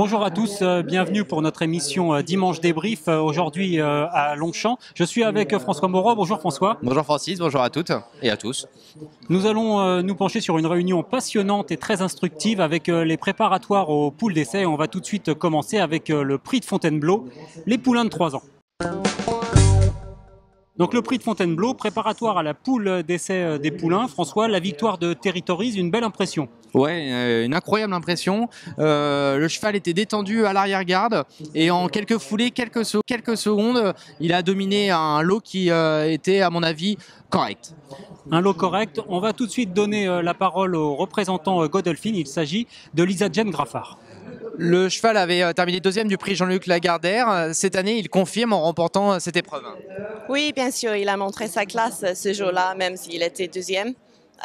Bonjour à tous, bienvenue pour notre émission Dimanche Débrief, aujourd'hui à Longchamp. Je suis avec François Moreau. Bonjour François. Bonjour Francis, bonjour à toutes et à tous. Nous allons nous pencher sur une réunion passionnante et très instructive avec les préparatoires aux poules d'essai. On va tout de suite commencer avec le prix de Fontainebleau, les poulains de 3 ans. Donc le prix de Fontainebleau, préparatoire à la poule d'essai des poulains. François, la victoire de Territories, une belle impression. Ouais, une incroyable impression. Le cheval était détendu à l'arrière-garde et en quelques foulées, quelques secondes, il a dominé un lot qui était, à mon avis, correct. Un lot correct. On va tout de suite donner la parole au représentant Godolphin. Il s'agit de Lisa Jane Graffard. Le cheval avait terminé deuxième du prix Jean-Luc Lagardère. Cette année, il confirme en remportant cette épreuve. Oui, bien sûr, il a montré sa classe ce jour-là, même s'il était deuxième.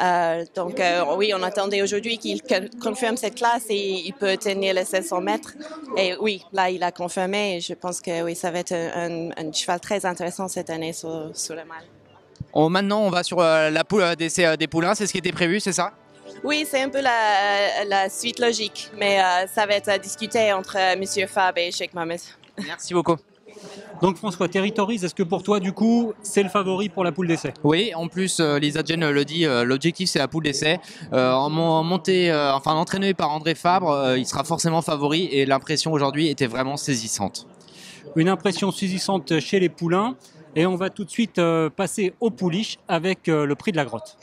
Oui, on attendait aujourd'hui qu'il confirme cette classe et il peut tenir les 700 mètres. Et oui, là, il a confirmé. Et je pense que oui, ça va être un cheval très intéressant cette année sur le mal. Maintenant, on va sur la poule d'essai des poulains. C'est ce qui était prévu, c'est ça ? Oui, c'est un peu la suite logique, mais ça va être discuté entre Monsieur Fab et Sheikh Mohammed. Merci beaucoup. Donc François, Territories, est-ce que pour toi, du coup, c'est le favori pour la poule d'essai? Oui, en plus, Lisa Jane le dit, l'objectif c'est la poule d'essai. Entraîné par André Fabre, il sera forcément favori et l'impression aujourd'hui était vraiment saisissante. Une impression saisissante chez les poulains. Et on va tout de suite passer aux pouliches avec le prix de la grotte.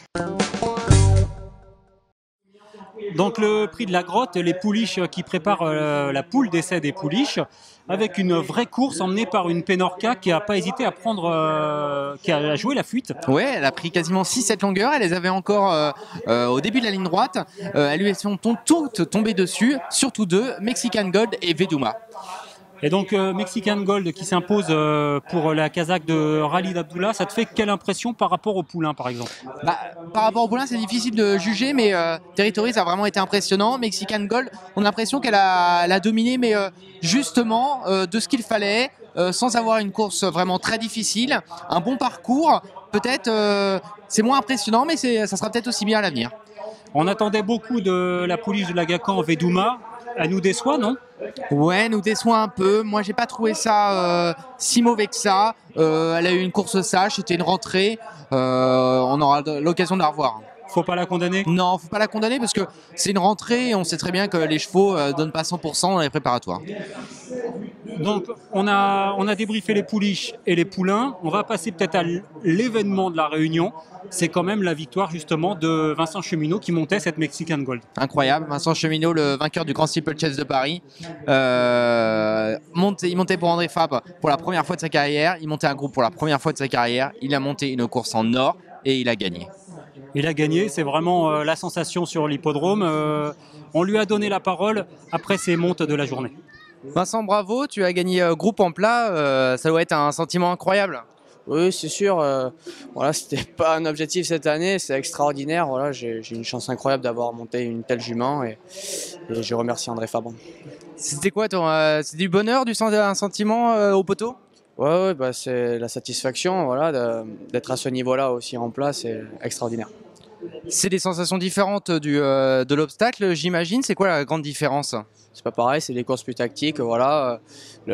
Donc le prix de la grotte, les pouliches qui préparent la poule d'essai des pouliches, avec une vraie course emmenée par une Pénorca qui n'a pas hésité qui a joué la fuite. Oui, elle a pris quasiment 6-7 longueurs, elle les avait encore au début de la ligne droite, elles lui sont toutes tombées dessus, surtout deux, Mexican Gold et Veduma. Et donc Mexican Gold qui s'impose pour la Kazakh de Ralid Abdullah, ça te fait quelle impression par rapport au poulain par exemple? Par rapport au poulain, c'est difficile de juger, mais Territories a vraiment été impressionnant. Mexican Gold, on a l'impression qu'elle a dominé, mais justement de ce qu'il fallait, sans avoir une course vraiment très difficile, un bon parcours. Peut-être c'est moins impressionnant, mais ça sera peut-être aussi bien à l'avenir. On attendait beaucoup de la pouliche de l'Agacan Veduma. Elle nous déçoit, non? Ouais, nous déçoit un peu. Moi, j'ai pas trouvé ça si mauvais que ça. Elle a eu une course sage, c'était une rentrée. On aura l'occasion de la revoir. Faut pas la condamner? Non, faut pas la condamner parce que c'est une rentrée et on sait très bien que les chevaux donnent pas 100% dans les préparatoires. Donc, on a débriefé les pouliches et les poulains. On va passer peut-être à l'événement de la réunion. C'est quand même la victoire justement de Vincent Cheminot qui montait cette Mexican Gold. Incroyable, Vincent Cheminot, le vainqueur du Grand Steeplechase de Paris. Il montait pour André Fabre pour la première fois de sa carrière. Il montait un groupe pour la première fois de sa carrière. Il a monté une course en or et il a gagné. Il a gagné, c'est vraiment la sensation sur l'hippodrome. On lui a donné la parole après ses montes de la journée. Vincent, bravo, tu as gagné groupe en plat. Ça doit être un sentiment incroyable. Oui, c'est sûr. Voilà, c'était pas un objectif cette année, c'est extraordinaire. Voilà, j'ai une chance incroyable d'avoir monté une telle jument et je remercie André Fabre. C'était quoi c'est du bonheur, un sentiment au poteau? Ouais, c'est la satisfaction, voilà, d'être à ce niveau-là aussi en place, c'est extraordinaire. C'est des sensations différentes de l'obstacle, j'imagine. C'est quoi la grande différence? C'est pas pareil, c'est des courses plus tactiques, voilà.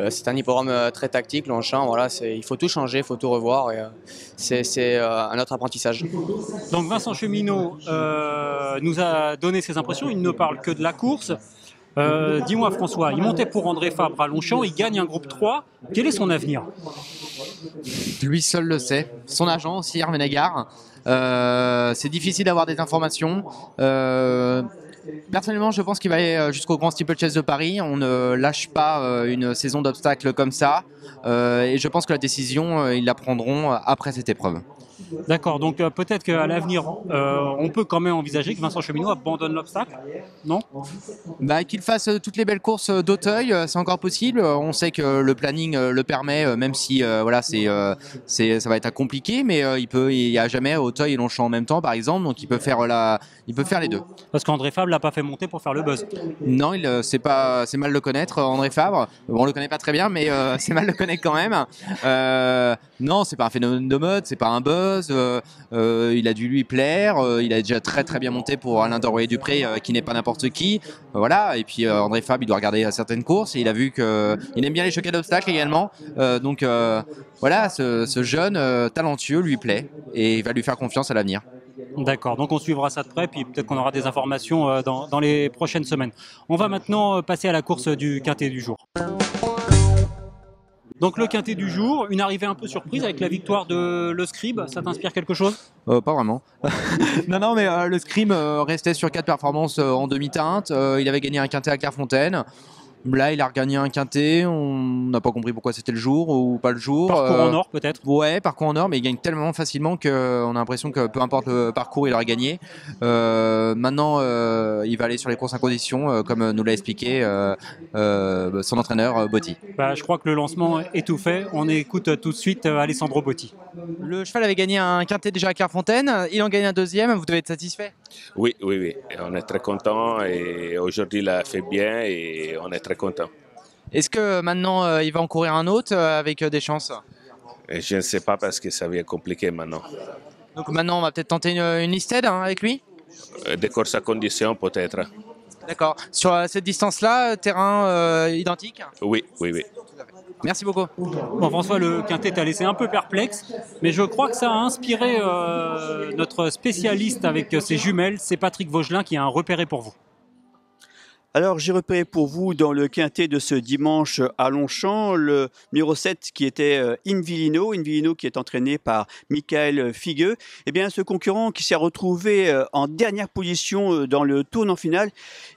C'est un hippodrome très tactique, Longchamp, voilà. Il faut tout changer, il faut tout revoir. Et c'est un autre apprentissage. Donc Vincent Cheminot nous a donné ses impressions. Il ne parle que de la course. Dis-moi François, il montait pour André Fabre à Longchamp, il gagne un groupe 3. Quel est son avenir? Lui seul le sait. Son agent aussi, Hervé Nagard. C'est difficile d'avoir des informations. Personnellement, je pense qu'il va aller jusqu'au Grand Steeplechase de Paris. On ne lâche pas une saison d'obstacles comme ça. Et je pense que la décision, ils la prendront après cette épreuve. D'accord, donc peut-être qu'à l'avenir, on peut quand même envisager que Vincent Cheminot abandonne l'obstacle, non? Qu'il fasse toutes les belles courses d'Auteuil, c'est encore possible. On sait que le planning le permet, même si ça va être compliqué, mais il n'y a jamais Auteuil et Longchamp en même temps, par exemple, donc il peut faire les deux. Parce qu'André Fabre l'a pas fait monter pour faire le buzz. Non, c'est mal de le connaître, André Fabre. Bon, on le connaît pas très bien, mais c'est mal de le connaître quand même. Non, c'est pas un phénomène de mode, c'est pas un buzz. chose, il a dû lui plaire, il a déjà très très bien monté pour Alain Doroyer-Dupré qui n'est pas n'importe qui, voilà. Et puis André Fabre, il doit regarder certaines courses et il a vu qu'il aime bien les choquets d'obstacles également, donc voilà, ce jeune talentueux lui plaît et il va lui faire confiance à l'avenir. D'accord, donc on suivra ça de près, puis peut-être qu'on aura des informations dans les prochaines semaines. On va maintenant passer à la course du quintet du jour. Donc le quintet du jour, une arrivée un peu surprise avec la victoire de Le Scribe, ça t'inspire quelque chose? Pas vraiment. Non, mais le Scribe restait sur 4 performances en demi-teinte, il avait gagné un quintet à Clairefontaine. Là, il a regagné un quintet, on n'a pas compris pourquoi c'était le jour ou pas le jour. Parcours en or peut-être? Ouais, parcours en or, mais il gagne tellement facilement qu'on a l'impression que peu importe le parcours, il aura gagné. Maintenant, il va aller sur les courses en condition, comme nous l'a expliqué son entraîneur Botti. Je crois que le lancement est tout fait. On écoute tout de suite Alessandro Botti. Le cheval avait gagné un quintet déjà à Clairefontaine, il en gagne un deuxième, vous devez être satisfait? Oui, on est très content et aujourd'hui il a fait bien et on est très content. Est-ce que maintenant il va en courir un autre avec des chances? Et je ne sais pas parce que ça devient compliqué maintenant. Donc maintenant on va peut-être tenter une listed avec lui? Des courses à condition peut-être. D'accord. Sur cette distance-là, terrain identique? Oui. Merci beaucoup. Bon, François, le quintet t'a laissé un peu perplexe, mais je crois que ça a inspiré notre spécialiste avec ses jumelles, c'est Patrick Vaugelin qui a un repéré pour vous. Alors, j'ai repéré pour vous dans le quintet de ce dimanche à Longchamp le numéro 7 qui était Invillino qui est entraîné par Michael Figueux. Eh bien, ce concurrent qui s'est retrouvé en dernière position dans le tournant final,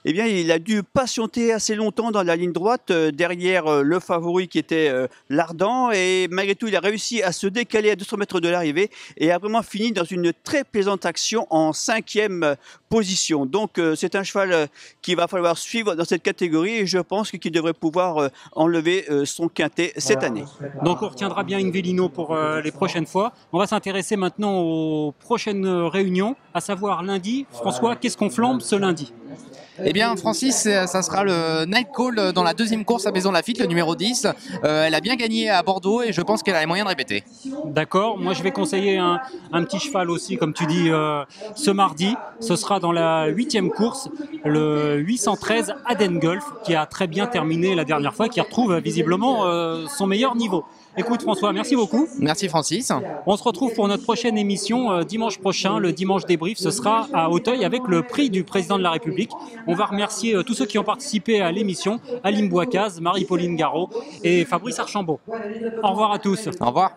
eh bien, il a dû patienter assez longtemps dans la ligne droite derrière le favori qui était l'Ardent et malgré tout, il a réussi à se décaler à 200 mètres de l'arrivée et a vraiment fini dans une très plaisante action en 5e position. Donc, c'est un cheval qu'il va falloir suivre dans cette catégorie et je pense qu'il devrait pouvoir enlever son quintet cette année. Donc on retiendra bien Invellino pour les prochaines fois. On va s'intéresser maintenant aux prochaines réunions, à savoir lundi. François, qu'est-ce qu'on flambe ce lundi? Eh bien, Francis, ça sera le Night Call dans la deuxième course à Maison Lafitte, le numéro 10. Elle a bien gagné à Bordeaux et je pense qu'elle a les moyens de répéter. D'accord. Moi, je vais conseiller un petit cheval aussi, comme tu dis, ce mardi. Ce sera dans la 8e course, le 813 Aden Golf, qui a très bien terminé la dernière fois, qui retrouve visiblement son meilleur niveau. Écoute François, merci beaucoup. Merci Francis. On se retrouve pour notre prochaine émission dimanche prochain, le dimanche débrief. Ce sera à Auteuil avec le prix du président de la République. On va remercier tous ceux qui ont participé à l'émission, Aline Boicaz, Marie-Pauline Garot et Fabrice Archambault. Au revoir à tous. Au revoir.